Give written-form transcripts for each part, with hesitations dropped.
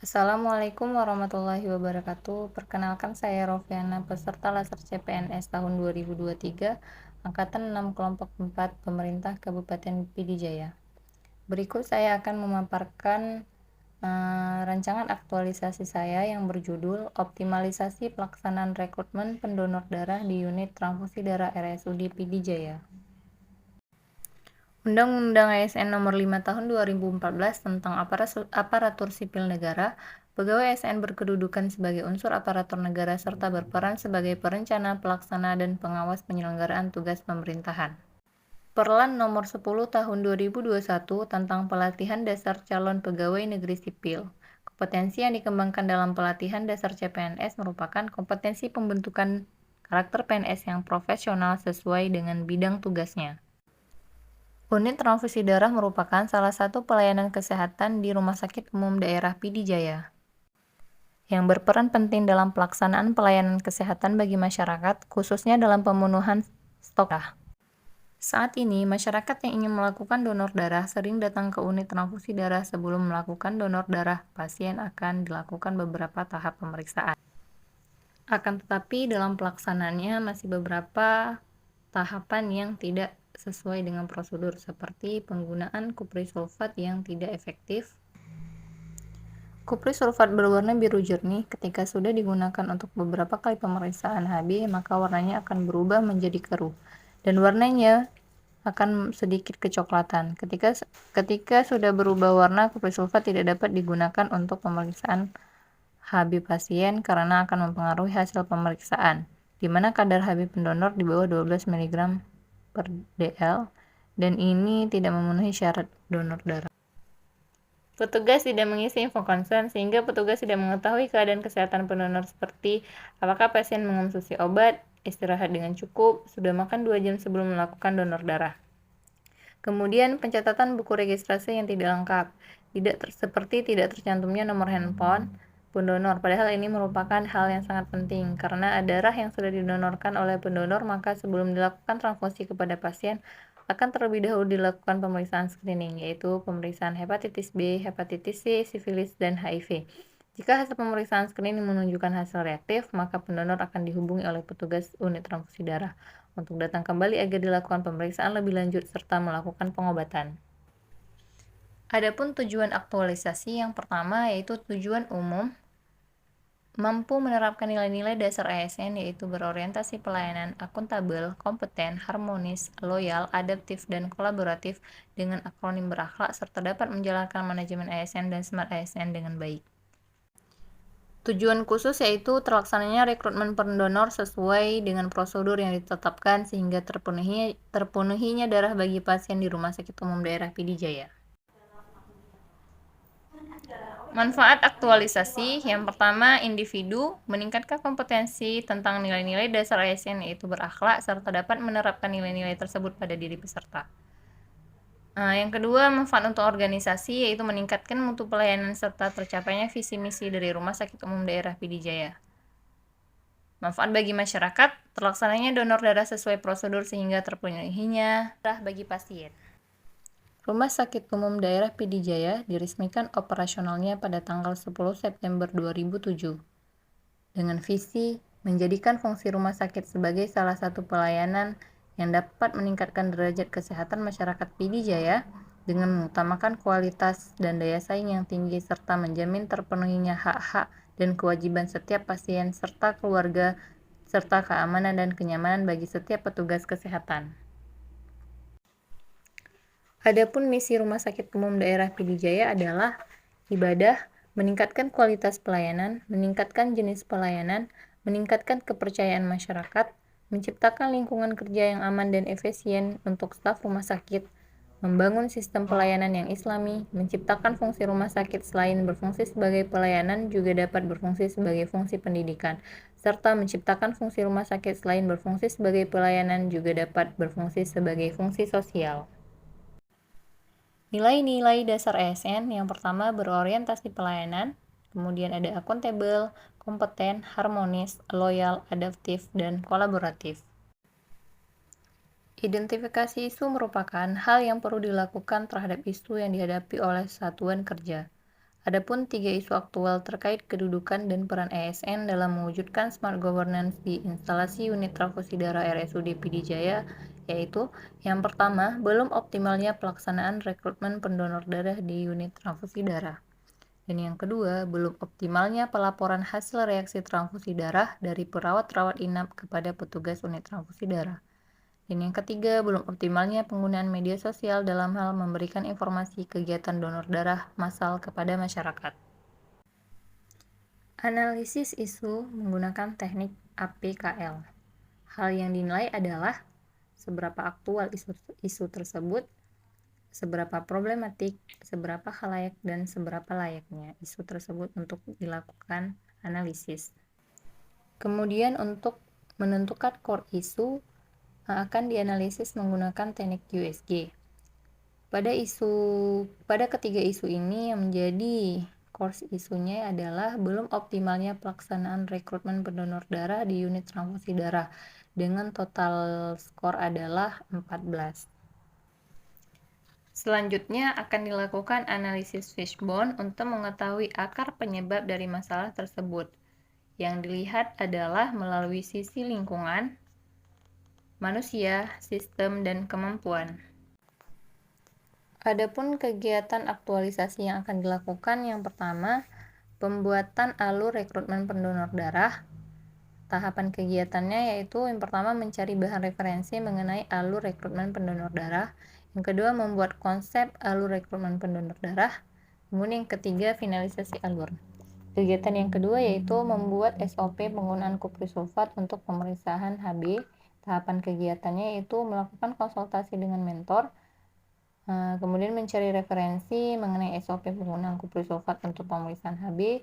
Assalamualaikum warahmatullahi wabarakatuh. Perkenalkan saya Rofiana, peserta Laser CPNS tahun 2023, Angkatan 6 Kelompok 4 Pemerintah Kabupaten Pidijaya. Berikut saya akan memaparkan rancangan aktualisasi saya yang berjudul Optimalisasi Pelaksanaan Rekrutmen Pendonor Darah di Unit Transfusi Darah RSUD Pidijaya. Undang-Undang ASN Nomor 5 Tahun 2014 tentang Aparatur Sipil Negara, pegawai ASN berkedudukan sebagai unsur aparatur negara serta berperan sebagai perencana, pelaksana, dan pengawas penyelenggaraan tugas pemerintahan. Perlan Nomor 10 Tahun 2021 tentang pelatihan dasar calon pegawai negeri sipil. Kompetensi yang dikembangkan dalam pelatihan dasar CPNS merupakan kompetensi pembentukan karakter PNS yang profesional sesuai dengan bidang tugasnya. Unit transfusi darah merupakan salah satu pelayanan kesehatan di Rumah Sakit Umum Daerah Pidijaya yang berperan penting dalam pelaksanaan pelayanan kesehatan bagi masyarakat, khususnya dalam pemenuhan stok darah. Saat ini, masyarakat yang ingin melakukan donor darah sering datang ke unit transfusi darah sebelum melakukan donor darah. Pasien akan dilakukan beberapa tahap pemeriksaan. Akan tetapi, dalam pelaksanaannya masih beberapa tahapan yang tidak sesuai dengan prosedur, seperti penggunaan kuprisulfat yang tidak efektif. Kuprisulfat berwarna biru jernih. Ketika sudah digunakan untuk beberapa kali pemeriksaan HB, maka warnanya akan berubah menjadi keruh dan warnanya akan sedikit kecoklatan. Ketika sudah berubah warna, kuprisulfat tidak dapat digunakan untuk pemeriksaan HB pasien karena akan mempengaruhi hasil pemeriksaan, di mana kadar HB pendonor di bawah 12 mg per dl, dan ini tidak memenuhi syarat donor darah. Petugas tidak mengisi info konsen, sehingga petugas tidak mengetahui keadaan kesehatan pendonor seperti apakah pasien mengonsumsi obat, istirahat dengan cukup, sudah makan 2 jam sebelum melakukan donor darah. Kemudian pencatatan buku registrasi yang tidak lengkap, seperti tidak tercantumnya nomor handphone pendonor, padahal ini merupakan hal yang sangat penting karena darah yang sudah didonorkan oleh pendonor, maka sebelum dilakukan transfusi kepada pasien akan terlebih dahulu dilakukan pemeriksaan screening, yaitu pemeriksaan hepatitis B, hepatitis C, sifilis, dan HIV. Jika hasil pemeriksaan screening menunjukkan hasil reaktif, maka pendonor akan dihubungi oleh petugas unit transfusi darah untuk datang kembali agar dilakukan pemeriksaan lebih lanjut serta melakukan pengobatan. Adapun tujuan aktualisasi yang pertama yaitu tujuan umum, mampu menerapkan nilai-nilai dasar ASN yaitu berorientasi pelayanan, akuntabel, kompeten, harmonis, loyal, adaptif, dan kolaboratif dengan akronim berakhlak serta dapat menjalankan manajemen ASN dan smart ASN dengan baik. Tujuan khusus yaitu terlaksananya rekrutmen pendonor sesuai dengan prosedur yang ditetapkan sehingga terpenuhinya darah bagi pasien di Rumah Sakit Umum Daerah Pidijaya. Manfaat aktualisasi yang pertama, individu meningkatkan kompetensi tentang nilai-nilai dasar ASN yaitu berakhlak serta dapat menerapkan nilai-nilai tersebut pada diri peserta. Yang kedua, manfaat untuk organisasi yaitu meningkatkan mutu pelayanan serta tercapainya visi misi dari Rumah Sakit Umum Daerah Pidijaya. Manfaat bagi masyarakat, terlaksananya donor darah sesuai prosedur sehingga terpenuhinya darah bagi pasien. Rumah Sakit Umum Daerah Pidijaya diresmikan operasionalnya pada tanggal 10 September 2007 dengan visi menjadikan fungsi rumah sakit sebagai salah satu pelayanan yang dapat meningkatkan derajat kesehatan masyarakat Pidijaya dengan mengutamakan kualitas dan daya saing yang tinggi serta menjamin terpenuhinya hak-hak dan kewajiban setiap pasien serta keluarga serta keamanan dan kenyamanan bagi setiap petugas kesehatan. Adapun misi Rumah Sakit Umum Daerah Pidijaya adalah ibadah, meningkatkan kualitas pelayanan, meningkatkan jenis pelayanan, meningkatkan kepercayaan masyarakat, menciptakan lingkungan kerja yang aman dan efisien untuk staf rumah sakit, membangun sistem pelayanan yang islami, menciptakan fungsi rumah sakit selain berfungsi sebagai pelayanan juga dapat berfungsi sebagai fungsi pendidikan, serta menciptakan fungsi rumah sakit selain berfungsi sebagai pelayanan juga dapat berfungsi sebagai fungsi sosial. Nilai-nilai dasar ASN yang pertama berorientasi pelayanan, kemudian ada akuntabel, kompeten, harmonis, loyal, adaptif, dan kolaboratif. Identifikasi isu merupakan hal yang perlu dilakukan terhadap isu yang dihadapi oleh satuan kerja. Adapun 3 isu aktual terkait kedudukan dan peran ASN dalam mewujudkan smart governance di instalasi unit transfusi darah RSUD PD Jaya, yaitu yang pertama, belum optimalnya pelaksanaan rekrutmen pendonor darah di unit transfusi darah. Dan yang kedua, belum optimalnya pelaporan hasil reaksi transfusi darah dari perawat-rawat inap kepada petugas unit transfusi darah. Dan yang ketiga, belum optimalnya penggunaan media sosial dalam hal memberikan informasi kegiatan donor darah massal kepada masyarakat. Analisis isu menggunakan teknik APKL. Hal yang dinilai adalah seberapa aktual isu tersebut, seberapa problematik, seberapa khalayak, dan seberapa layaknya isu tersebut untuk dilakukan analisis. Kemudian untuk menentukan core isu akan dianalisis menggunakan teknik USG. Pada ketiga isu ini yang menjadi core isunya adalah belum optimalnya pelaksanaan rekrutmen pendonor darah di unit transfusi darah dengan total skor adalah 14. Selanjutnya akan dilakukan analisis fishbone untuk mengetahui akar penyebab dari masalah tersebut. Yang dilihat adalah melalui sisi lingkungan, manusia, sistem, dan kemampuan. Adapun kegiatan aktualisasi yang akan dilakukan, yang pertama, pembuatan alur rekrutmen pendonor darah. Tahapan kegiatannya yaitu yang pertama mencari bahan referensi mengenai alur rekrutmen pendonor darah. Yang kedua, membuat konsep alur rekrutmen pendonor darah. Kemudian yang ketiga, finalisasi alur. Kegiatan yang kedua yaitu membuat SOP penggunaan kuprisulfat untuk pemeriksaan HB. Tahapan kegiatannya yaitu melakukan konsultasi dengan mentor, kemudian mencari referensi mengenai SOP penggunaan kuprisulfat untuk pemeriksaan HB.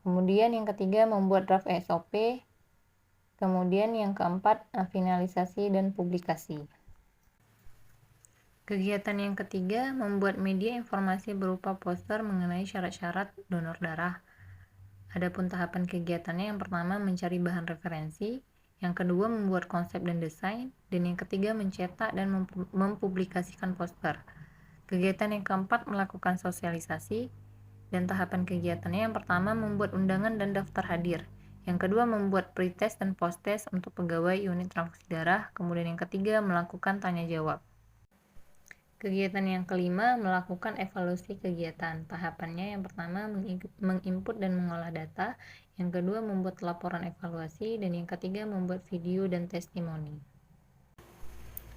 Kemudian yang ketiga, membuat draft SOP. Kemudian yang keempat, finalisasi dan publikasi. Kegiatan yang ketiga, membuat media informasi berupa poster mengenai syarat-syarat donor darah. Adapun tahapan kegiatannya, yang pertama mencari bahan referensi, yang kedua membuat konsep dan desain, dan yang ketiga mencetak dan mempublikasikan poster. Kegiatan yang keempat melakukan sosialisasi, dan tahapan kegiatannya yang pertama membuat undangan dan daftar hadir. Yang kedua membuat pretest dan posttest untuk pegawai unit transfusi darah, kemudian yang ketiga melakukan tanya jawab. Kegiatan yang kelima melakukan evaluasi kegiatan. Tahapannya yang pertama menginput dan mengolah data, yang kedua membuat laporan evaluasi, dan yang ketiga membuat video dan testimoni.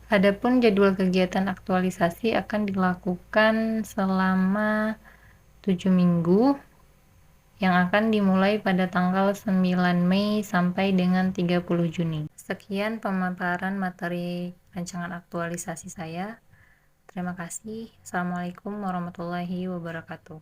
Adapun jadwal kegiatan aktualisasi akan dilakukan selama 7 minggu yang akan dimulai pada tanggal 9 Mei sampai dengan 30 Juni. Sekian pemaparan materi rancangan aktualisasi saya. Terima kasih. Assalamualaikum warahmatullahi wabarakatuh.